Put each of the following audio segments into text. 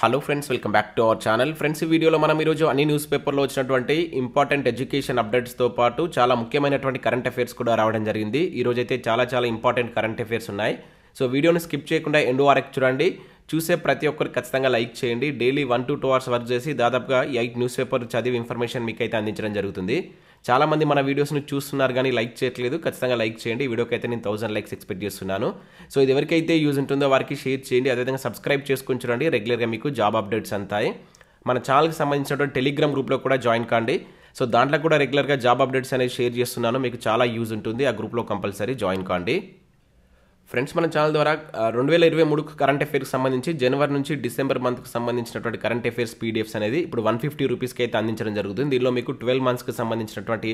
Hello friends, welcome back to our channel. Friends, ఈ వీడియోలో మనం ఈరోజు అన్ని న్యూస్ పేపర్లో వచ్చినటువంటి ఇంపార్టెంట్ ఎడ్యుకేషన్ అప్డేట్స్తో పాటు చాలా ముఖ్యమైనటువంటి కరెంట్ అఫైర్స్ కూడా రావడం జరిగింది. ఈరోజు అయితే చాలా ఇంపార్టెంట్ కరెంట్ అఫైర్స్ ఉన్నాయి. సో వీడియోని స్కిప్ చేయకుండా ఎండ్ వరకు చూడండి. చూసే ప్రతి ఒక్కరికి ఖచ్చితంగా లైక్ చేయండి. డైలీ 1 to 2 hours వర్క్ చేసి దాదాపుగా 8 న్యూస్ పేపర్ చదివి ఇన్ఫర్మేషన్ మీకు అయితే అందించడం జరుగుతుంది. చాలామంది మన వీడియోస్ని చూస్తున్నారు కానీ లైక్ చేయట్లేదు. ఖచ్చితంగా లైక్ చేయండి. ఈ వీడియోకి అయితే నేను 1000 లైక్స్ ఎక్స్పెక్ట్ చేస్తున్నాను. సో ఇది ఎవరికైతే యూజ్ ఉంటుందో వారికి షేర్ చేయండి. అదేవిధంగా సబ్స్క్రైబ్ చేసుకుని చూడండి. రెగ్యులర్గా మీకు జాబ్ అప్డేట్స్ అంతాయి. మన ఛానల్కి సంబంధించినటువంటి టెలిగ్రామ్ గ్రూప్లో కూడా జాయిన్ కాండి. సో దాంట్లో కూడా రెగ్యులర్గా జాబ్ అప్డేట్స్ అనేది షేర్ చేస్తున్నాను. మీకు చాలా యూజ్ ఉంటుంది. ఆ గ్రూప్లో కంపల్సరీ జాయిన్ కాండి. ఫ్రెండ్స్, మన ఛానల్ ద్వారా 2023 కరెంట్ అఫైర్కి సంబంధించి జనవరి నుంచి డిసెంబర్ మంత్కి సంబంధించినటువంటి కరెంట్ అఫైర్స్ పీడిఎఫ్స్ అనేది ఇప్పుడు 150 రూపీస్కి అయితే అందించడం జరుగుతుంది. దీనిలో మీకు 12 monthsకి సంబంధించినటువంటి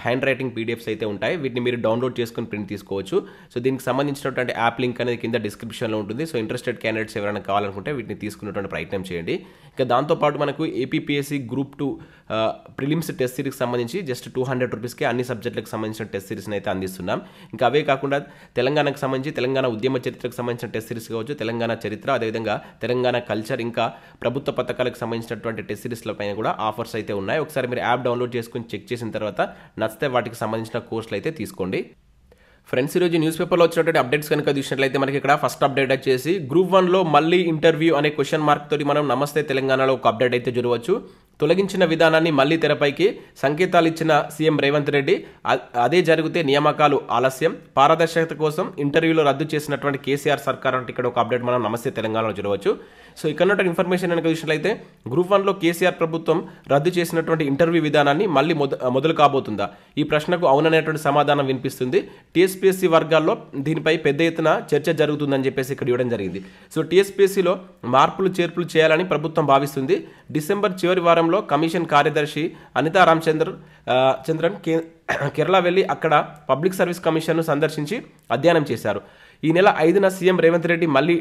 హ్యాండ్ రైటింగ్ పీడిఎఫ్స్ అయితే ఉంటాయి. వీటిని మీరు డౌన్లోడ్ చేసుకుని ప్రింట్ తీసుకోవచ్చు. సో దీనికి సంబంధించినటువంటి యాప్ లింక్ అనేది కింద డిస్క్రిప్షన్లో ఉంటుంది. సో ఇంట్రెస్టెడ్ క్యాండిడేట్స్ ఎవరైనా కావాలనుకుంటే వీటిని తీసుకునేటువంటి ప్రయత్నం చేయండి. ఇంకా దాంతోపాటు మనకు ఏపీపీఎస్సీ గ్రూప్ 2 ప్రిలిమ్స్ టెస్ట్ సిరీస్కి సంబంధించి జస్ట్ 200 రూపీస్కి అన్ని సబ్జెక్టులకు సంబంధించిన టెస్ట్ సిరీస్ని అయితే అందిస్తున్నాం. ఇంకా అవే కాకుండా తెలంగాణకు సంబంధించి తెలంగాణ ఉద్యమ చరిత్రకు సంబంధించిన టెస్ట్ సిరీస్ కావచ్చు, తెలంగాణ చరిత్ర, అదేవిధంగా తెలంగాణ కల్చర్, ఇంకా ప్రభుత్వ పథకాలకు సంబంధించినటువంటి టెస్ట్ సిరీస్ల పైన కూడా ఆఫర్స్ అయితే ఉన్నాయి. ఒకసారి మీరు యాప్ డౌన్లోడ్ చేసుకుని చెక్ చేసిన తర్వాత నచ్చితే వాటికి సంబంధించిన కోర్సులు అయితే తీసుకోండి. ఫ్రెండ్స్, ఈరోజు న్యూస్ పేపర్లో వచ్చినటువంటి అప్డేట్స్ కనుక చూసినట్లయితే మనకి ఇక్కడ ఫస్ట్ అప్డేట్ వచ్చేసి గ్రూప్ 1లో మళ్ళీ ఇంటర్వ్యూ అనే క్వశ్చన్ మార్క్ తోటి మనం నమస్తే తెలంగాణలో ఒక అప్డేట్ అయితే చూడవచ్చు. తొలగించిన విధానాన్ని మళ్లీ తెరపైకి సంకేతాలు ఇచ్చిన సీఎం రేవంత్ రెడ్డి. అదే జరిగితే నియామకాలు ఆలస్యం, పారదర్శకత కోసం ఇంటర్వ్యూలో రద్దు చేసినటువంటి కేసీఆర్ సర్కార్ అంటే ఇక్కడ ఒక అప్డేట్ మనం నమస్తే తెలంగాణలో చూడవచ్చు. సో ఇక్కడ ఇన్ఫర్మేషన్ కనుక చూసినట్లయితే గ్రూప్ 1లో కేసీఆర్ ప్రభుత్వం రద్దు చేసినటువంటి ఇంటర్వ్యూ విధానాన్ని మళ్ళీ మొదలు కాబోతుందా? ఈ ప్రశ్నకు అవుననేటువంటి సమాధానం వినిపిస్తుంది. టీఎస్పీఎస్సీ వర్గాల్లో దీనిపై పెద్ద ఎత్తున చర్చ జరుగుతుందని చెప్పేసి ఇక్కడ ఇవ్వడం జరిగింది. సో టీఎస్పీఎస్సీలో మార్పులు చేర్పులు చేయాలని ప్రభుత్వం భావిస్తుంది. డిసెంబర్ చివరి వారంలో కమిషన్ కార్యదర్శి అనితా రామచంద్రన్ కేరళ వెళ్లి అక్కడ పబ్లిక్ సర్వీస్ కమిషన్ను సందర్శించి అధ్యయనం చేశారు. ఈ నెల 5న సీఎం రేవంత్ రెడ్డి మళ్ళీ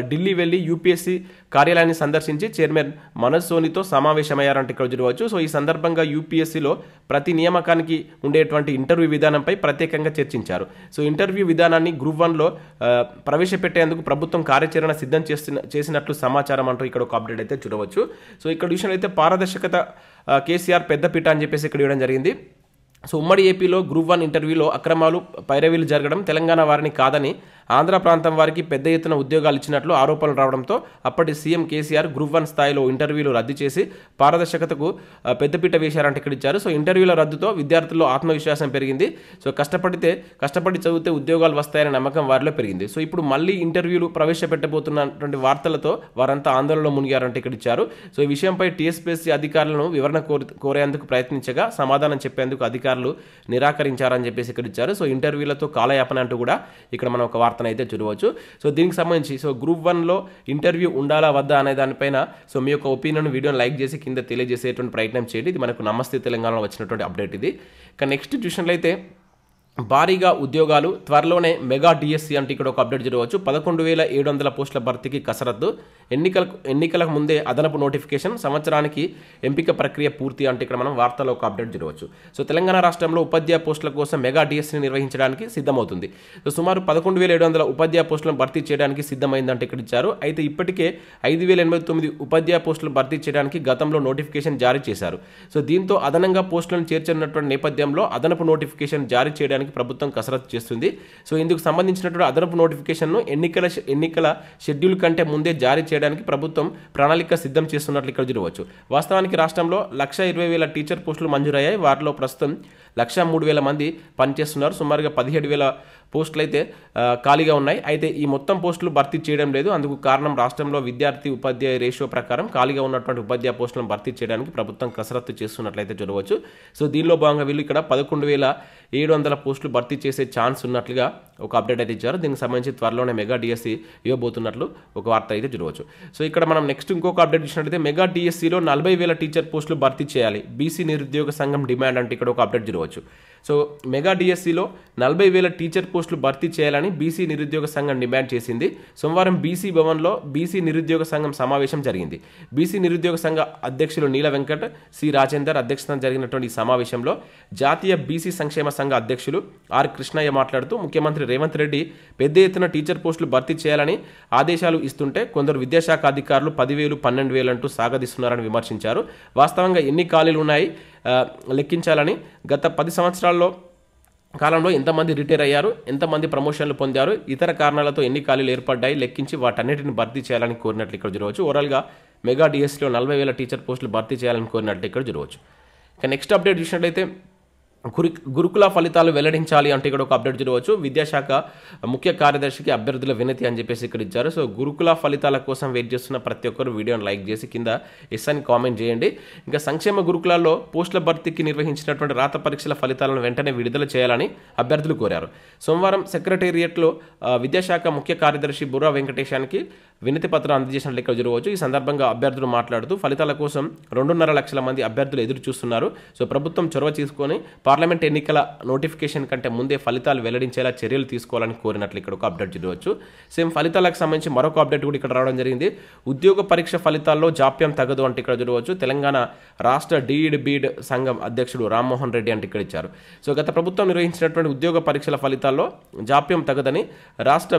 ఢిల్లీ వెళ్లి యూపీఎస్సీ కార్యాలయాన్ని సందర్శించి చైర్మన్ మనోజ్ సోనీతో సమావేశమయ్యారంటే ఇక్కడ చూడవచ్చు. సో ఈ సందర్భంగా యూపీఎస్సీలో ప్రతి నియామకానికి ఉండేటువంటి ఇంటర్వ్యూ విధానంపై ప్రత్యేకంగా చర్చించారు. సో ఇంటర్వ్యూ విధానాన్ని గ్రూప్ 1లో ప్రవేశపెట్టేందుకు ప్రభుత్వం కార్యాచరణ సిద్ధం చేసినట్లు సమాచారం అంటూ ఇక్కడ ఒక అప్డేట్ అయితే చూడవచ్చు. సో ఇక్కడ విషయంలో అయితే పారదర్శకత కేసీఆర్ పెద్దపీట అని చెప్పేసి ఇక్కడ ఇవ్వడం జరిగింది. సో ఉమ్మడి ఏపీలో గ్రూప్ 1 ఇంటర్వ్యూలో అక్రమాలు పైరవీలు జరగడం, తెలంగాణ వారిని కాదని ఆంధ్ర ప్రాంతం వారికి పెద్ద ఎత్తున ఉద్యోగాలు ఇచ్చినట్లు ఆరోపణలు రావడంతో అప్పటి సీఎం కేసీఆర్ గ్రూప్ 1 స్థాయిలో ఇంటర్వ్యూలు రద్దు చేసి పారదర్శకతకు పెద్దపీట వేశారంటే ఇక్కడ ఇచ్చారు. సో ఇంటర్వ్యూల రద్దుతో విద్యార్థుల్లో ఆత్మవిశ్వాసం పెరిగింది. సో కష్టపడి చదివితే ఉద్యోగాలు వస్తాయనే నమ్మకం వారిలో పెరిగింది. సో ఇప్పుడు మళ్ళీ ఇంటర్వ్యూలు ప్రవేశపెట్టబోతున్నటువంటి వార్తలతో వారంతా ఆందోళనలో మునిగారంటే ఇక్కడ ఇచ్చారు. సో ఈ విషయంపై టీఎస్పీఎస్సీ అధికారులను వివరణ కోరేందుకు ప్రయత్నించగా సమాధానం చెప్పేందుకు అధికారులు నిరాకరించారని చెప్పేసి ఇక్కడ ఇచ్చారు. సో ఇంటర్వ్యూలతో కాలయాపన అంటూ కూడా ఇక్కడ మనం ఒక వార్తను అయితే చూడవచ్చు. సో దీనికి సంబంధించి సో గ్రూప్ 1లో ఇంటర్వ్యూ ఉండాలా వద్దా అనే దానిపైన సో మీ యొక్క ఒపీనియన్ వీడియోని లైక్ చేసి కింద తెలియజేసేటువంటి ప్రయత్నం చేయండి. ఇది మనకు నమస్తే తెలంగాణలో వచ్చినటువంటి అప్డేట్ ఇది. ఇక నెక్స్ట్ చూసినట్లయితే భారీగా ఉద్యోగాలు త్వరలోనే మెగా డిఎస్సి అంటే ఇక్కడ ఒక అప్డేట్ చూడవచ్చు. 11,700 పోస్టుల భర్తీకి కసరత్తు, ఎన్నికలకు ముందే అదనపు నోటిఫికేషన్, సంవత్సరానికి ఎంపిక ప్రక్రియ పూర్తి అంటే ఇక్కడ మనం వార్తలో ఒక అప్డేట్ చూడవచ్చు. సో తెలంగాణ రాష్ట్రంలో ఉపాధ్యాయ పోస్టుల కోసం మెగా డిఎస్సిని నిర్వహించడానికి సిద్ధమవుతుంది. సో సుమారు 11,700 ఉపాధ్యాయ పోస్టులను భర్తీ చేయడానికి సిద్ధమైందంటే ఇక్కడ ఇచ్చారు. అయితే ఇప్పటికే 5,089 ఉపాధ్యాయ పోస్టులు భర్తీ చేయడానికి గతంలో నోటిఫికేషన్ జారీ చేశారు. సో దీంతో అదనంగా పోస్టులను చేర్చనున్నటువంటి నేపథ్యంలో అదనపు నోటిఫికేషన్ జారీ చేయడానికి ప్రభుత్వం కసరత్తు చేస్తుంది. సో ఇందుకు సంబంధించినటువంటి అదనపు నోటిఫికేషన్ను ఎన్నికల షెడ్యూల్ కంటే ముందే జారీ చేయడానికి ప్రభుత్వం ప్రణాళిక సిద్ధం చేస్తున్నట్లు ఇక్కడ చూడవచ్చు. వాస్తవానికి రాష్ట్రంలో 1,20,000 టీచర్ పోస్టులు మంజూరయ్యాయి. వారిలో ప్రస్తుతం 1,03,000 మంది పనిచేస్తున్నారు. సుమారుగా 17,000 పోస్టులు అయితే ఖాళీగా ఉన్నాయి. అయితే ఈ మొత్తం పోస్టులు భర్తీ చేయడం లేదు. అందుకు కారణం రాష్ట్రంలో విద్యార్థి ఉపాధ్యాయ రేషియో ప్రకారం ఖాళీగా ఉన్నటువంటి ఉపాధ్యాయ పోస్టులను భర్తీ చేయడానికి ప్రభుత్వం కసరత్తు చేస్తున్నట్లయితే చూడవచ్చు. సో దీనిలో భాగంగా వీళ్ళు ఇక్కడ 11,700 పోస్టులు భర్తీ చేసే ఛాన్స్ ఉన్నట్లుగా ఒక అప్డేట్ అయితే ఇచ్చారు. దీనికి సంబంధించి త్వరలోనే మెగా డిఎస్సి ఇవ్వబోతున్నట్లు ఒక వార్త అయితే చూడవచ్చు. సో ఇక్కడ మనం నెక్స్ట్ ఇంకొక అప్డేట్ ఇచ్చినట్లయితే మెగా డిఎస్సిలో 40,000 టీచర్ పోస్టులు భర్తీ చేయాలి, బీసీ నిరుద్యోగ సంఘం డిమాండ్ అంటే ఇక్కడ ఒక అప్డేట్ చూడవచ్చు. చూడవచ్చు. సో మెగా డిఎస్సిలో 40,000 టీచర్ పోస్టులు భర్తీ చేయాలని బీసీ నిరుద్యోగ సంఘం డిమాండ్ చేసింది. సోమవారం బీసీ భవన్లో బీసీ నిరుద్యోగ సంఘం సమావేశం జరిగింది. బీసీ నిరుద్యోగ సంఘ అధ్యక్షులు నీల వెంకట్, సి రాజేందర్ అధ్యక్షతన జరిగినటువంటి ఈ సమావేశంలో జాతీయ బీసీ సంక్షేమ సంఘ అధ్యక్షులు ఆర్ కృష్ణయ్య మాట్లాడుతూ ముఖ్యమంత్రి రేవంత్ రెడ్డి పెద్ద ఎత్తున టీచర్ పోస్టులు భర్తీ చేయాలని ఆదేశాలు ఇస్తుంటే కొందరు విద్యాశాఖ అధికారులు 10,000, 12,000 అంటూ సాగదీస్తున్నారని విమర్శించారు. వాస్తవంగా ఎన్ని ఖాళీలు ఉన్నాయి లెక్కించాలని, గత 10 సంవత్సరాల్లో కాలంలో ఎంతమంది రిటైర్ అయ్యారు, ఎంతమంది ప్రమోషన్లు పొందారు, ఇతర కారణాలతో ఎన్ని ఖాళీలు ఏర్పడ్డాయి లెక్కించి వాటన్నిటిని భర్తీ చేయాలని కోరినట్లు ఇక్కడ చూడవచ్చు. ఓవరాల్గా మెగా డిఎస్సిలో 40,000 టీచర్ పోస్టులు భర్తీ చేయాలని కోరినట్లు ఇక్కడ చూడవచ్చు. ఇక నెక్స్ట్ అప్డేట్ చూసినట్లయితే గురుకుల ఫలితాలు వెల్లడించాలి అంటే ఇక్కడ ఒక అప్డేట్ చూడవచ్చు. విద్యాశాఖ ముఖ్య కార్యదర్శికి అభ్యర్థుల వినతి అని చెప్పేసి ఇక్కడ ఇచ్చారు. సో గురుకుల ఫలితాల కోసం వెయిట్ చేస్తున్న ప్రతి ఒక్కరు వీడియోని లైక్ చేసి కింద ఎస్ అని కామెంట్ చేయండి. ఇంకా సంక్షేమ గురుకులాల్లో పోస్టుల భర్తీకి నిర్వహించినటువంటి రాత పరీక్షల ఫలితాలను వెంటనే విడుదల చేయాలని అభ్యర్థులు కోరారు. సోమవారం సెక్రటేరియట్లో విద్యాశాఖ ముఖ్య కార్యదర్శి బుర్రా వెంకటేశానికి వినతి పత్రం అందజేసినట్లు ఇక్కడ చూడవచ్చు. ఈ సందర్భంగా అభ్యర్థులు మాట్లాడుతూ ఫలితాల కోసం 2.5 లక్షల మంది అభ్యర్థులు ఎదురు చూస్తున్నారు. సో ప్రభుత్వం చొరవ తీసుకొని పార్లమెంట్ ఎన్నికల నోటిఫికేషన్ కంటే ముందే ఫలితాలు వెల్లడించేలా చర్యలు తీసుకోవాలని కోరినట్లు ఇక్కడ ఒక అప్డేట్ చూడవచ్చు. సేమ్ ఫలితాలకు సంబంధించి మరొక అప్డేట్ కూడా ఇక్కడ రావడం జరిగింది. ఉద్యోగ పరీక్ష ఫలితాల్లో జాప్యం తగదు అంటే ఇక్కడ చూడవచ్చు. తెలంగాణ రాష్ట్ర బీడ్ సంఘం అధ్యక్షుడు రామ్మోహన్ రెడ్డి అంటే ఇక్కడ ఇచ్చారు. సో గత ప్రభుత్వం నిర్వహించినటువంటి ఉద్యోగ పరీక్షల ఫలితాల్లో జాప్యం తగదని రాష్ట్ర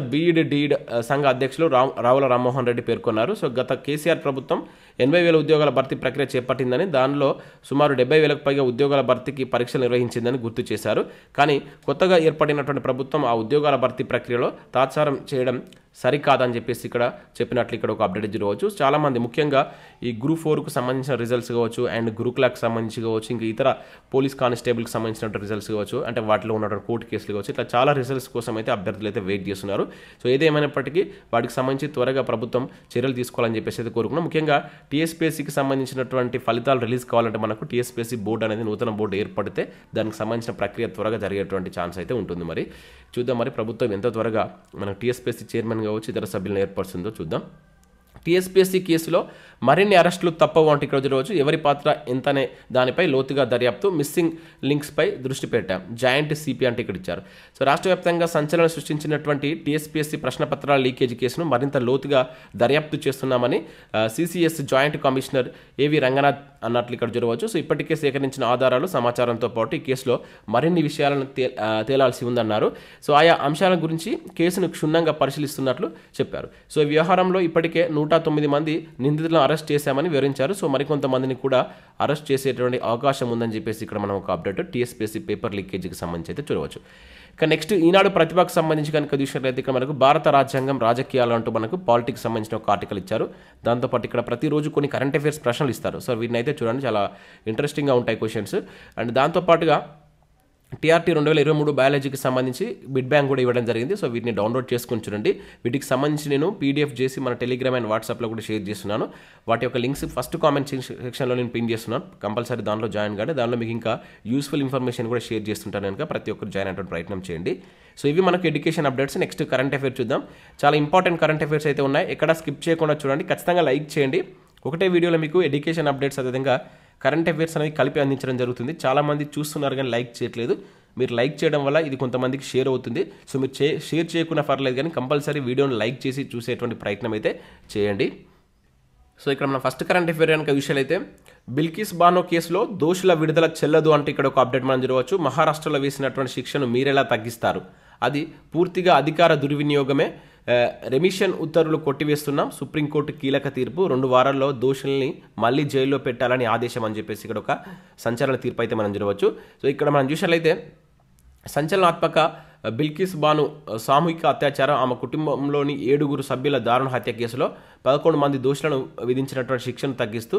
డీడ్ సంఘ అధ్యక్షులు రావుల రామ్మోహన్ రెడ్డి పేర్కొన్నారు. సో గత కేసీఆర్ ప్రభుత్వం 80,000 ఉద్యోగాల భర్తీ ప్రక్రియ చేపట్టిందని, దానిలో సుమారు 70,000కు పైగా ఉద్యోగాల భర్తీకి పరీక్షలు నిర్వహించిందని గుర్తు చేశారు. కానీ కొత్తగా ఏర్పడినటువంటి ప్రభుత్వం ఆ ఉద్యోగాల భర్తీ ప్రక్రియలో తాత్సారం చేయడం సరికాదని చెప్పేసి ఇక్కడ చెప్పినట్లు ఇక్కడ ఒక అప్డేట్ చూడవచ్చు. చాలామంది ముఖ్యంగా ఈ గ్రూప్ 4కు సంబంధించిన రిజల్ట్స్ కావచ్చు, అండ్ గురుకులకు సంబంధించి కావచ్చు, ఇంకా ఇతర పోలీస్ కానిస్టేబుల్కి సంబంధించిన రిజల్ట్స్ కావచ్చు, అంటే వాటిలో ఉన్నటువంటి కోర్టు కేసులు కావచ్చు, ఇట్లా చాలా రిజల్ట్స్ కోసం అయితే అభ్యర్థులు అయితే వెయిట్ చేస్తున్నారు. సో ఏదేమైనప్పటికీ వాటికి సంబంధించి త్వరగా ప్రభుత్వం చర్యలు తీసుకోవాలని చెప్పేసి అయితే కోరుకున్నాం. ముఖ్యంగా టీఎస్పీఎస్సీకి సంబంధించినటువంటి ఫలితాలు రిలీజ్ కావాలంటే మనకు టీఎస్పీఎస్సీ బోర్డు అనేది నూతన బోర్డు ఏర్పడితే దానికి సంబంధించిన ప్రక్రియ త్వరగా జరిగేటువంటి ఛాన్స్ అయితే ఉంటుంది. మరి చూద్దాం, మరి ప్రభుత్వం ఎంత త్వరగా మనకు టీఎస్పీఎస్సీ చైర్మన్ కావచ్చు ఇతర సభ్యులను ఏర్పరుస్తుందో చూద్దాం. టీఎస్పీఎస్సీ కేసులో మరిన్ని అరెస్టులు తప్పవు అంటే ఇక్కడ చూడవచ్చు. ఎవరి పాత్ర ఎంతనే దానిపై లోతుగా దర్యాప్తు, మిస్సింగ్ లింక్స్పై దృష్టి పెట్టాం, జాయింట్ సిపి అంటే ఇక్కడ ఇచ్చారు. సో రాష్ట్ర వ్యాప్తంగా సంచలనం సృష్టించినటువంటి టీఎస్పీఎస్సీ ప్రశ్నపత్రాల లీకేజీ కేసును మరింత లోతుగా దర్యాప్తు చేస్తున్నామని సిసిఎస్ జాయింట్ కమిషనర్ ఏవి రంగనాథ్ అన్నట్లు ఇక్కడ చూడవచ్చు. సో ఇప్పటికే సేకరించిన ఆధారాలు సమాచారంతో పాటు ఈ కేసులో మరిన్ని విషయాలను తేలాల్సి ఉందన్నారు. సో ఆయా అంశాల గురించి కేసును క్షుణ్ణంగా పరిశీలిస్తున్నట్లు చెప్పారు. సో ఈ వ్యవహారంలో ఇప్పటికే 109 మంది నిందితులను అరెస్ట్ చేశామని వివరించారు. సో మరికొంతమందిని కూడా అరెస్ట్ చేసేటువంటి అవకాశం ఉందని చెప్పేసి ఇక్కడ మనం ఒక అప్డేట్ టీఎస్పీఎస్సీ పేపర్ లీకేజీకి సంబంధించి అయితే చూడవచ్చు. ఇక నెక్స్ట్ ఈనాడు ప్రతిభకు సంబంధించి కనుక చూసినట్లయితే ఇక్కడ మనకు భారత రాజ్యాంగం రాజకీయాలు అంటూ మనకు పాలిటిక్స్ సంబంధించిన ఒక ఆర్టికల్ ఇచ్చారు. దాంతోపాటు ఇక్కడ ప్రతిరోజు కొన్ని కరెంట్ అఫైర్స్ ప్రశ్నలు ఇస్తారు. సో వీటిని అయితే చూడండి, చాలా ఇంట్రెస్టింగ్గా ఉంటాయి క్వశ్చన్స్. అండ్ దాంతోపాటుగా టీఆర్టీ 2023 బయాలజీకి సంబంధించి బిడ్ బ్యాంక్ కూడా ఇవ్వడం జరిగింది. సో వీటిని డౌన్లోడ్ చేసుకొని చూడండి. వీటికి సంబంధించి నేను పీడిఎఫ్ చేసి మన టెలిగ్రామ్ అండ్ వాట్సాప్లో కూడా షేర్ చేస్తున్నాను. వాటి యొక్క లింక్స్ ఫస్ట్ కామెంట్ సెక్షన్లో నేను పిన్ చేస్తున్నాను. కంపల్సరీ దానిలో జాయిన్ కాండి. దానిలో మీకు ఇంకా యూస్ఫుల్ ఇన్ఫర్మేషన్ కూడా షేర్ చేస్తుంటాను కనుక ప్రతి ఒక్కరు జాయిన్ అయ్యే ప్రయత్నం చేయండి. సో ఇవి మనకు education updates. Next current affairs చూద్దాం. చాలా ఇంపార్టెంట్ కరెంట్ అఫైర్స్ అయితే ఉన్నాయి. ఎక్కడ స్కిప్ చేయకుండా చూడండి. ఖచ్చితంగా లైక్ చేయండి. ఒకటే వీడియోలో మీకు ఎడ్యుకేషన్ అప్డేట్స్ అదేవిధంగా కరెంట్ అఫైర్స్ అనేది కలిపి అందించడం జరుగుతుంది. చాలామంది చూస్తున్నారు కానీ లైక్ చేయట్లేదు. మీరు లైక్ చేయడం వల్ల ఇది కొంతమందికి షేర్ అవుతుంది. సో మీరు షేర్ చేయకుండా పర్లేదు కానీ కంపల్సరీ వీడియోని లైక్ చేసి చూసేటువంటి ప్రయత్నం అయితే చేయండి. సో ఇక్కడ మన ఫస్ట్ కరెంట్ అఫైర్ కనుక విషయాలు అయితే బిల్కిస్ బానో కేసులో దోషుల విడుదల చెల్లదు అంటే ఇక్కడ ఒక అప్డేట్ మనం చూడవచ్చు. మహారాష్ట్రలో వేసినటువంటి శిక్షను మీరెలా తగ్గిస్తారు, అది పూర్తిగా అధికార దుర్వినియోగమే, రెమిషన్ ఉత్తర్వులు కొట్టివేస్తున్నాం, సుప్రీంకోర్టు కీలక తీర్పు, 2 వారాల్లో దోషుల్ని మళ్ళీ జైల్లో పెట్టాలని ఆదేశం అని చెప్పేసి ఇక్కడ ఒక సంచలన తీర్పు అయితే మనం చూడవచ్చు. సో ఇక్కడ మనం చూసినట్లయితే సంచలనాత్మక బిల్కిస్ బాను సామూహిక అత్యాచారం, ఆమె కుటుంబంలోని 7 సభ్యుల దారుణ హత్య కేసులో 11 మంది దోషులను విధించినటువంటి శిక్షను తగ్గిస్తూ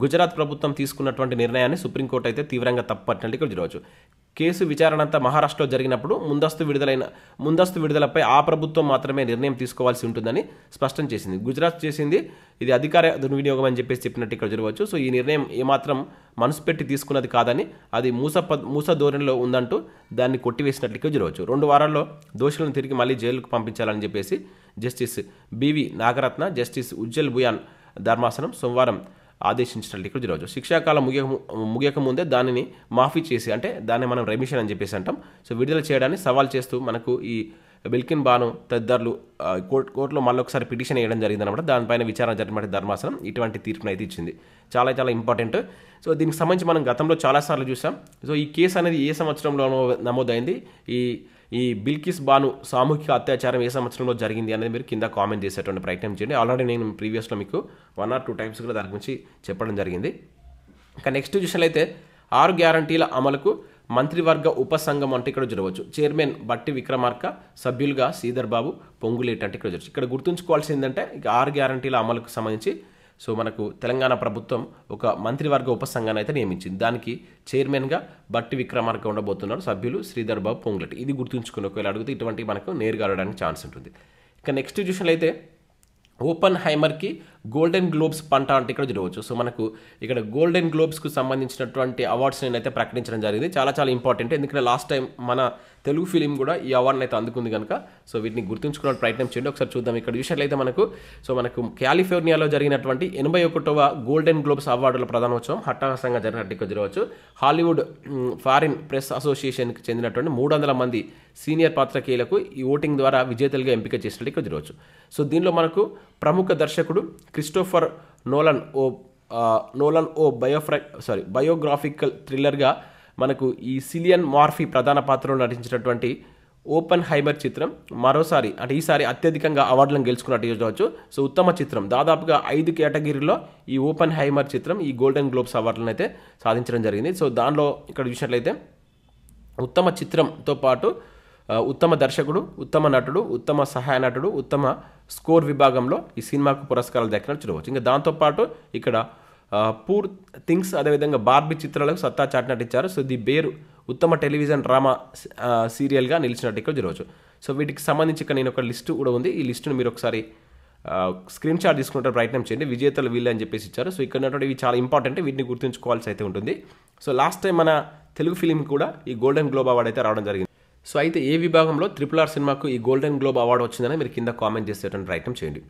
గుజరాత్ ప్రభుత్వం తీసుకున్నటువంటి నిర్ణయాన్ని సుప్రీంకోర్టు అయితే తీవ్రంగా తప్పుపట్టినట్టు ఇక్కడ చూడవచ్చు. కేసు విచారణ అంతా మహారాష్ట్రలో జరిగినప్పుడు ముందస్తు విడుదలపై ఆ ప్రభుత్వం మాత్రమే నిర్ణయం తీసుకోవాల్సి ఉంటుందని స్పష్టం చేసింది. గుజరాత్ చేసింది ఇది అధికార దుర్వినియోగం అని చెప్పేసి చెప్పినట్టు ఇక్కడ చూడవచ్చు. సో ఈ నిర్ణయం ఏమాత్రం మనసు పెట్టి తీసుకున్నది కాదని, అది మూస ధోరణిలో ఉందంటూ దాన్ని కొట్టివేసినట్లు ఇక్కడ చూడవచ్చు. 2 వారాల్లో దోషులను తిరిగి మళ్ళీ జైలుకు పంపించాలని చెప్పేసి justice B V Nagarathna, justice Ujjal Bhuyan ధర్మాసనం సోమవారం ఆదేశించినట్లు ఇక్కడ జరగవచ్చు. శిక్షాకాలం ముగియక ముందే దానిని మాఫీ చేసి, అంటే దాన్ని మనం రెమిషన్ అని చెప్పేసి అంటాం, సో విడుదల చేయడాన్ని సవాల్ చేస్తూ మనకు ఈ బిల్కిన్ బాను తదితరులు కోర్టులో మళ్ళీ ఒకసారి పిటిషన్ వేయడం జరిగిందనమాట. దానిపైన విచారణ జరిగినటువంటి ధర్మాసనం ఇటువంటి తీర్పును అయితే ఇచ్చింది. చాలా చాలా ఇంపార్టెంట్. సో దీనికి సంబంధించి మనం గతంలో చాలాసార్లు చూసాం. సో ఈ కేసు అనేది ఏ సంవత్సరంలో నమోదైంది, ఈ బిల్కిస్ బాను సామూహిక అత్యాచారం ఏ సంవత్సరంలో జరిగింది అనేది మీరు కింద కామెంట్ చేసేటువంటి ప్రయత్నం చేయండి. ఆల్రెడీ నేను ప్రీవియస్లో మీకు 1 or 2 times కూడా దాని గురించి చెప్పడం జరిగింది. ఇంకా నెక్స్ట్ చూసినట్లయితే 6 గ్యారంటీల అమలుకు మంత్రివర్గ ఉపసంఘం అంటే ఇక్కడ జరగవచ్చు. చైర్మన్ బట్టి విక్రమార్క, సభ్యులుగా శ్రీధర్ బాబు, పొంగులేటి అంటే ఇక్కడ జరగవచ్చు. ఇక్కడ గుర్తుంచుకోవాల్సింది ఏంటంటే ఇక 6 గ్యారంటీల అమలుకు సంబంధించి సో మనకు తెలంగాణ ప్రభుత్వం ఒక మంత్రివర్గ ఉపసంఘాన్ని అయితే నియమించింది. దానికి చైర్మన్గా బట్టి విక్రమార్క ఉండబోతున్నారు, సభ్యులు శ్రీధర్ బాబు, పొంగులేటి. ఇది గుర్తుంచుకుని ఒకవేళ అడిగితే ఇటువంటి మనకు నేరుగా అడగడానికి ఛాన్స్ ఉంటుంది. ఇక నెక్స్ట్ చూసినట్లయితే ఓపెన్ హైమర్కి గోల్డెన్ గ్లోబ్స్ పంట అంటే ఇక్కడ జరగవచ్చు. సో మనకు ఇక్కడ గోల్డెన్ గ్లోబ్స్కు సంబంధించినటువంటి అవార్డ్స్ అయితే ప్రకటించడం జరిగింది. చాలా చాలా ఇంపార్టెంట్, ఎందుకంటే లాస్ట్ టైం మన తెలుగు ఫిలిం కూడా ఈ అవార్డుని అయితే అందుకుంది కనుక సో వీటిని గుర్తుంచుకునే ప్రయత్నం చేయండి. ఒకసారి చూద్దాం. ఇక్కడ చూసినట్లయితే మనకు కాలిఫోర్నియాలో జరిగినటువంటి 81వ గోల్డెన్ గ్లోబ్స్ అవార్డుల ప్రధానోత్సవం హట్టహాసంగా జరిగినట్టు ఇక్కడ జరగవచ్చు. హాలీవుడ్ ఫారిన్ ప్రెస్ అసోసియేషన్కి చెందినటువంటి 300 మంది సీనియర్ పాత్రికేయులకు ఈ ఓటింగ్ ద్వారా విజేతలుగా ఎంపిక చేసినట్టు ఇక్కడ జరగవచ్చు. సో దీనిలో మనకు ప్రముఖ దర్శకుడు క్రిస్టోఫర్ నోలన్ ఓ బయోగ్రాఫికల్ థ్రిల్లర్గా మనకు ఈ సిలియన్ మార్ఫీ ప్రధాన పాత్రలో నటించినటువంటి ఓపెన్ హైమర్ చిత్రం మరోసారి అంటే ఈసారి అత్యధికంగా అవార్డులను గెలుచుకున్నట్టు చూడవచ్చు. సో ఉత్తమ చిత్రం దాదాపుగా 5 కేటగిరీల్లో ఈ ఓపెన్ హైమర్ చిత్రం ఈ గోల్డెన్ గ్లోబ్స్ అవార్డులను అయితే సాధించడం జరిగింది. సో దానిలో ఇక్కడ చూసినట్లయితే ఉత్తమ చిత్రంతో పాటు ఉత్తమ దర్శకుడు, ఉత్తమ నటుడు, ఉత్తమ సహాయ నటుడు, ఉత్తమ స్కోర్ విభాగంలో ఈ సినిమాకు పురస్కారాలు దక్కినట్టు చూడవచ్చు. ఇంకా దాంతోపాటు ఇక్కడ పూర్ థింగ్స్ అదేవిధంగా బార్బీ చిత్రాలకు సత్తా చాటినట్టు ఇచ్చారు. సో ది బేర్ ఉత్తమ టెలివిజన్ డ్రామా సీరియల్గా నిలిచినట్టు ఇక్కడ చూడవచ్చు. సో వీటికి సంబంధించి ఇక్కడ నేను ఒక లిస్టు కూడా ఉంది. ఈ లిస్టును మీరు ఒకసారి స్క్రీన్ షాట్ తీసుకుంటే ప్రయత్నం చేయండి. విజేతలు వీళ్ళే అని చెప్పేసి ఇచ్చారు. సో ఇక్కడ ఉన్నటువంటి ఇవి చాలా ఇంపార్టెంట్, వీటిని గుర్తుంచుకోవాల్సి అయితే ఉంటుంది. సో లాస్ట్ టైం మన తెలుగు ఫిలిం కూడా ఈ గోల్డెన్ గ్లోబ్ అవార్డు అయితే రావడం జరిగింది. సో అయితే ఏ విభాగంలో RRR సినిమాకు ఈ గోల్డెన్ గ్లోబ్ అవార్డు వచ్చిందని మీరు కింద కామెంట్ చేసేటువంటి ప్రయత్నం చేయండి.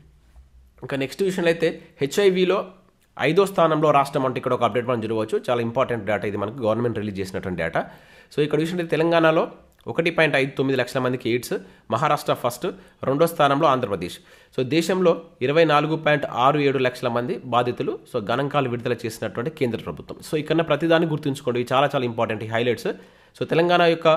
ఇంకా నెక్స్ట్ విషయంలో అయితే HIVలో 5వ స్థానంలో రాష్ట్రం అంటే ఇక్కడ ఒక అప్డేట్ మనం చూడవచ్చు. చాలా ఇంపార్టెంట్ డేటా ఇది, మనకు గవర్నమెంట్ రిలీజ్ చేసినటువంటి డేటా. సో ఇక్కడ విషయంలో తెలంగాణలో 1.59 లక్షల మందికి ఎయిడ్స్, మహారాష్ట్ర ఫస్ట్, 2వ స్థానంలో ఆంధ్రప్రదేశ్. సో దేశంలో 24.67 లక్షల మంది బాధితులు. సో గణాంకాలు విడుదల చేసినటువంటి కేంద్ర ప్రభుత్వం. సో ఇక్కడ ప్రతిదాన్ని గుర్తుంచుకోండి, ఇవి చాలా చాలా ఇంపార్టెంట్ ఈ హైలైట్స్. సో తెలంగాణ యొక్క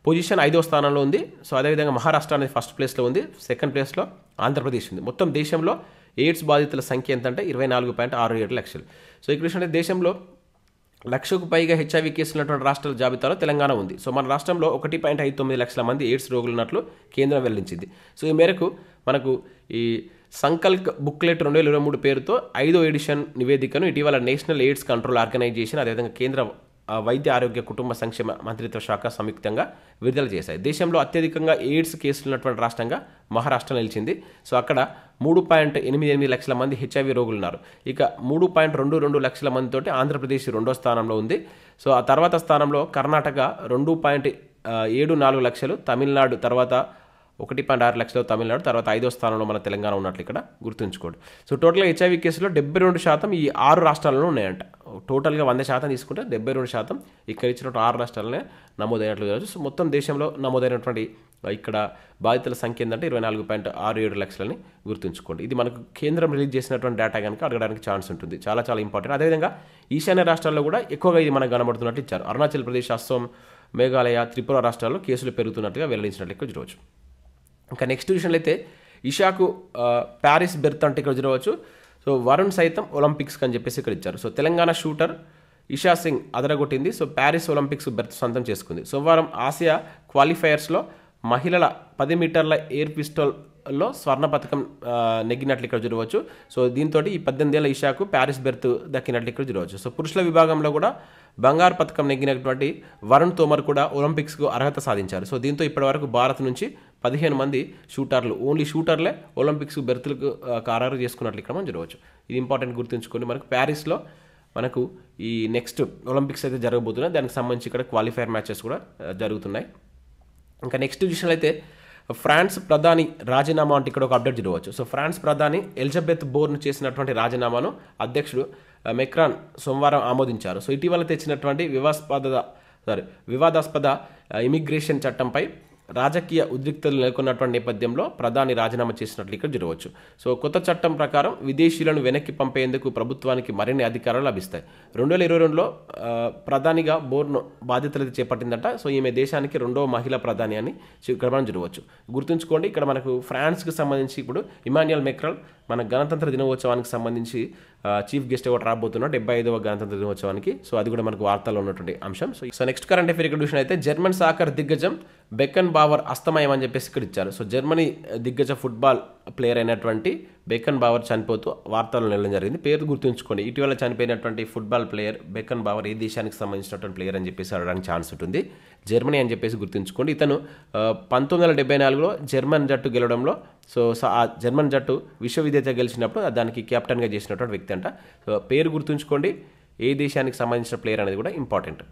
పొజిషన్ 5వ స్థానంలో ఉంది. సో అదేవిధంగా మహారాష్ట్ర అనేది ఫస్ట్ ప్లేస్లో ఉంది, సెకండ్ ప్లేస్లో ఆంధ్రప్రదేశ్ ఉంది. మొత్తం దేశంలో ఎయిడ్స్ బాధితుల సంఖ్య ఎంతంటే 24.67 లక్షలు. సో ఇక్కడ చూసినట్టే దేశంలో 1,00,000కు పైగా HIV కేసులు ఉన్నటువంటి రాష్ట్రాల జాబితాలో తెలంగాణ ఉంది. సో మన రాష్ట్రంలో 1.59 లక్షల మంది ఎయిడ్స్ రోగులు ఉన్నట్లు కేంద్రం వెల్లడించింది. సో ఈ మేరకు మనకు ఈ సంకల్క్ బుక్లెట్ 2023 పేరుతో 5వ ఎడిషన్ నివేదికను ఇటీవల నేషనల్ ఎయిడ్స్ కంట్రోల్ ఆర్గనైజేషన్ అదేవిధంగా కేంద్ర వైద్య ఆరోగ్య కుటుంబ సంక్షేమ మంత్రిత్వ శాఖ సంయుక్తంగా విడుదల చేశాయి. దేశంలో అత్యధికంగా ఎయిడ్స్ కేసులు ఉన్నటువంటి రాష్ట్రంగా మహారాష్ట్ర నిలిచింది. సో అక్కడ 3.88 లక్షల మంది HIV రోగులు ఉన్నారు. ఇక 3.22 లక్షల మందితోటి ఆంధ్రప్రదేశ్ 2వ స్థానంలో ఉంది. సో ఆ తర్వాత స్థానంలో కర్ణాటక 2.74 లక్షలు, తమిళనాడు తర్వాత 1.6 లక్షలు తమిళనాడు, తర్వాత 5వ స్థానంలో మన తెలంగాణ ఉన్నట్లు ఇక్కడ గుర్తుంచుకోండి. సో టోటల్గా HIV కేసులో 72% ఈ 6 రాష్ట్రాలలో ఉన్నాయంట. టోటల్గా 100% తీసుకుంటే 72% ఇక్కడ ఇచ్చినటువంటి 6 రాష్ట్రాలనే నమోదైనట్లు కావచ్చు. సో మొత్తం దేశంలో నమోదైనటువంటి ఇక్కడ బాధితుల సంఖ్య ఏంటంటే 24.67 లక్షలని గుర్తుంచుకోండి. ఇది మనకు కేంద్రం రిలీజ్ చేసినటువంటి డేటా కనుక అడగడానికి ఛాన్స్ ఉంటుంది. చాలా చాలా ఇంపార్టెంట్. అదేవిధంగా ఈశాన్య రాష్ట్రాల్లో కూడా ఎక్కువగా ఇది మనకు కనబడుతున్నట్టు ఇచ్చారు. అరుణాచల్ ప్రదేశ్, అస్సాం, మేఘాలయ, త్రిపుర రాష్ట్రాల్లో కేసులు పెరుగుతున్నట్టుగా వెల్లడించినట్లు ఇక్కడ చూడవచ్చు. ఇంకా నెక్స్ట్ విషయంలో అయితే ఇషాకు ప్యారిస్ బెర్త్ అంటే ఇక్కడ చూడవచ్చు. సో వరుణ్ సైతం ఒలింపిక్స్కి అని చెప్పేసి ఇక్కడ ఇచ్చారు. సో తెలంగాణ షూటర్ ఇషా సింగ్ అదరగొట్టింది. సో ప్యారిస్ ఒలింపిక్స్ బెర్త్ సొంతం చేసుకుంది. సోమవారం ఆసియా క్వాలిఫైయర్స్లో మహిళల 10 మీటర్ల ఎయిర్ పిస్టల్లో స్వర్ణ పథకం నెగ్గినట్లు ఇక్కడ చూడవచ్చు. సో దీంతో ఈ 18 ఏళ్ల ఇషాకు ప్యారిస్ బెర్త్ దక్కినట్లు ఇక్కడ చూడవచ్చు. సో పురుషుల విభాగంలో కూడా బంగారు పథకం నెగ్గినటువంటి వరుణ్ తోమర్ కూడా ఒలింపిక్స్కు అర్హత సాధించారు. సో దీంతో ఇప్పటివరకు భారత్ నుంచి 15 మంది షూటర్లు, ఓన్లీ షూటర్లే ఒలింపిక్స్ బెర్త్లకు ఖరారు చేసుకున్నట్లు ఇక్కడ మనం చూడవచ్చు. ఇది ఇంపార్టెంట్ గుర్తుంచుకోండి. మనకు ప్యారిస్లో మనకు ఈ నెక్స్ట్ ఒలింపిక్స్ అయితే జరగబోతున్నాయి. దానికి సంబంధించి ఇక్కడ క్వాలిఫైర్ మ్యాచెస్ కూడా జరుగుతున్నాయి. ఇంకా నెక్స్ట్ విషయంలో అయితే ఫ్రాన్స్ ప్రధాని రాజీనామా అంటే ఇక్కడ ఒక అప్డేట్ చూడవచ్చు. సో ఫ్రాన్స్ ప్రధాని ఎలిజబెత్ బోర్న్ చేసినటువంటి రాజీనామాను అధ్యక్షుడు మెక్రాన్ సోమవారం ఆమోదించారు. సో ఇటీవల తెచ్చినటువంటి వివాదాస్పద ఇమిగ్రేషన్ చట్టంపై రాజకీయ ఉద్రిక్తలు నెలకొన్నటువంటి నేపథ్యంలో ప్రధాని రాజీనామా చేసినట్లు ఇక్కడ చూడవచ్చు. సో కొత్త చట్టం ప్రకారం విదేశీయులను వెనక్కి పంపేందుకు ప్రభుత్వానికి మరిన్ని అధికారాలు లభిస్తాయి. 2022లో ప్రధానిగా బోర్న్ బాధ్యతలు చేపట్టిందట. సో ఈమె దేశానికి 2వ మహిళా ప్రధాని అని ఇక్కడ మనం చూడవచ్చు. గుర్తుంచుకోండి, ఇక్కడ మనకు ఫ్రాన్స్కి సంబంధించి ఇప్పుడు ఇమాన్యుయల్ మెక్రాన్ మన గణతంత్ర దినోత్సవానికి సంబంధించి చీఫ్ గెస్ట్ ఒకటి రాబోతున్నారు 75వ గణతంత్ర దినోత్సవానికి. సో అది కూడా మనకు వార్తల్లో ఉన్నటువంటి అంశం. సో నెక్స్ట్ కరెంట్ అఫేర్ ఇక్కడ చూసినట్లయితే జర్మన్ సాకర్ దిగ్గజం బెకన్ బావర్ అస్తమయం అని చెప్పేసి ఇక్కడ ఇచ్చారు. సో జర్మనీ దిగ్గజ ఫుట్బాల్ ప్లేయర్ అయినటువంటి బెకన్ బావర్ చనిపోతూ వార్తలు నిలడం జరిగింది. పేరు గుర్తుంచుకోండి, ఇటీవల చనిపోయినటువంటి ఫుట్బాల్ ప్లేయర్ బెకన్ బావర్ ఏ దేశానికి సంబంధించినటువంటి ప్లేయర్ అని చెప్పేసి అడగడానికి ఛాన్స్ ఉంటుంది. జర్మనీ అని చెప్పేసి గుర్తుంచుకోండి. ఇతను 1974లో జర్మన్ జట్టు గెలవడంలో ఆ జర్మన్ జట్టు విశ్వవిజేత గెలిచినప్పుడు దానికి కెప్టెన్గా చేసినటువంటి వ్యక్తి అంట. సో పేరు గుర్తుంచుకోండి, ఏ దేశానికి సంబంధించిన ప్లేయర్ అనేది కూడా ఇంపార్టెంట్.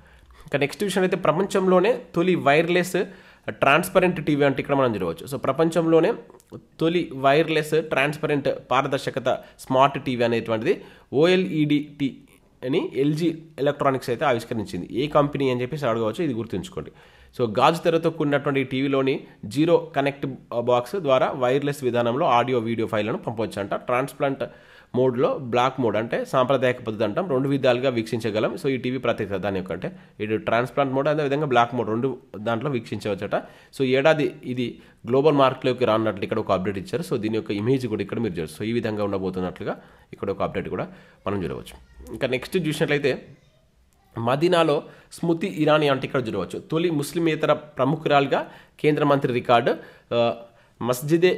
ఇంకా నెక్స్ట్ విషయం అయితే ప్రపంచంలోనే తొలి వైర్లెస్ ట్రాన్స్పరెంట్ టీవీ అంటే ఇక్కడ మనం చూడవచ్చు. సో ప్రపంచంలోనే తొలి వైర్లెస్ ట్రాన్స్పరెంట్ పారదర్శకత స్మార్ట్ టీవీ అనేటువంటిది OLED అని LG ఎలక్ట్రానిక్స్ అయితే ఆవిష్కరించింది. ఏ కంపెనీ అని చెప్పేసి అడగవచ్చు, ఇది గుర్తుంచుకోండి. సో గాజు తెరతో కూడినటువంటి టీవీలోని జీరో కనెక్ట్ బాక్స్ ద్వారా వైర్లెస్ విధానంలో ఆడియో వీడియో ఫైళ్లను పంపవచ్చు అంట. ట్రాన్స్ప్లాంట్ మోడ్లో బ్లాక్ మోడ్ అంటే సాంప్రదాయక పద్ధతి అంటాం, 2 విధాలుగా వీక్షించగలం. సో ఈ టీవీ ప్రత్యేకత దాని యొక్క అంటే ఇది ట్రాన్స్ప్లాంట్ మోడ్, అదేవిధంగా బ్లాక్ మోడ్ 2 దాంట్లో వీక్షించవచ్చట. సో ఏడాది ఇది గ్లోబల్ మార్కెట్లోకి రానున్నట్లు ఇక్కడ ఒక అప్డేట్ ఇచ్చారు. సో దీని యొక్క ఇమేజ్ కూడా ఇక్కడ మీరు చూడవచ్చు. సో ఈ విధంగా ఉండబోతున్నట్లుగా ఇక్కడ ఒక అప్డేట్ కూడా మనం చూడవచ్చు. ఇంకా నెక్స్ట్ చూసినట్లయితే మదీనాలో స్మృతి ఇరానీ అంటే ఇక్కడ చూడవచ్చు. తొలి ముస్లిమేతర ప్రముఖురాలుగా కేంద్ర మంత్రి రికార్డు. మస్జిదే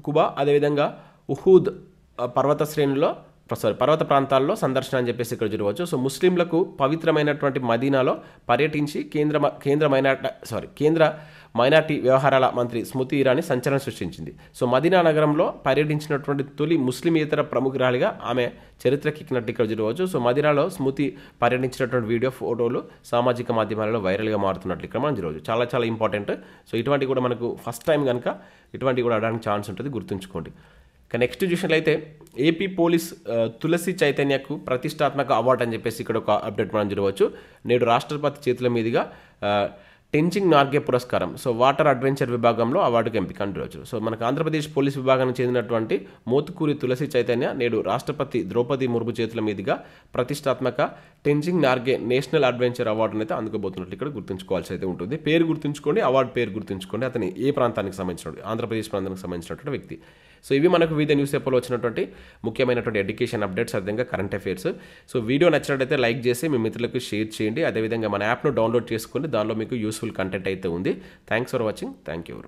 కుబా అదేవిధంగా ఉహూద్ పర్వత ప్రాంతాల్లో సందర్శన అని చెప్పేసి ఇక్కడ చూడవచ్చు. సో ముస్లింలకు పవిత్రమైనటువంటి మదీనాలో పర్యటించి కేంద్ర మైనార్టీ వ్యవహారాల మంత్రి స్మృతి ఇరానీ సంచలనం సృష్టించింది. సో మదీనా నగరంలో పర్యటించినటువంటి తొలి ముస్లిమేతర ప్రముఖురాలిగా ఆమె చరిత్రకెక్కినట్టు ఇక్కడ చూడవచ్చు. సో మదీనాలో స్మృతి పర్యటించినటువంటి వీడియో ఫోటోలు సామాజిక మాధ్యమాలలో వైరల్గా మారుతున్నట్లు ఇక్కడ మనం చూడవచ్చు. చాలా చాలా ఇంపార్టెంట్. సో ఇటువంటి కూడా మనకు ఫస్ట్ టైం కనుక ఇటువంటి కూడా అడగడానికి ఛాన్స్ ఉంటుంది, గుర్తుంచుకోండి. ఇక నెక్స్ట్ చూసినట్లయితే ఏపీ పోలీస్ తులసి చైతన్యకు ప్రతిష్టాత్మక అవార్డు అని చెప్పేసి ఇక్కడ ఒక అప్డేట్ మనం చూడవచ్చు. నేడు రాష్ట్రపతి చేతుల మీదుగా టెన్జింగ్ నార్గే పురస్కారం సో వాటర్ అడ్వెంచర్ విభాగంలో అవార్డుకు ఎంపిక అని చూడవచ్చు. సో మనకు ఆంధ్రప్రదేశ్ పోలీస్ విభాగానికి చెందినటువంటి మోతుకూరి తులసి చైతన్య నేడు రాష్ట్రపతి ద్రౌపది ముర్ము చేతుల మీదుగా ప్రతిష్టాత్మక టెన్జింగ్ నార్గే నేషనల్ అడ్వెంచర్ అవార్డును అయితే అందుకోబోతున్నట్లు ఇక్కడ గుర్తుంచుకోవాల్సి అయితే ఉంటుంది. పేరు గుర్తుంచుకోండి, అవార్డు పేరు గుర్తుంచుకోండి. అతని ఏ ప్రాంతానికి సంబంధించినటువంటి ఆంధ్రప్రదేశ్ ప్రాంతానికి సంబంధించినటువంటి వ్యక్తి. సో ఇవి మనకు వివిధ న్యూస్ పేపర్లో వచ్చినటువంటి ముఖ్యమైనటువంటి ఎడ్యుకేషన్ అప్డేట్స్, అదేవిధంగా కరెంట్ అఫైర్స్. సో వీడియో నచ్చినట్లయితే లైక్ చేసి మీ మిత్రులకు షేర్ చేయండి. అదేవిధంగా మన యాప్ను డౌన్లోడ్ చేసుకొని దానిలో మీకు యూస్ఫుల్ కంటెంట్ అయితే ఉంది. Thanks for watching. Thank you.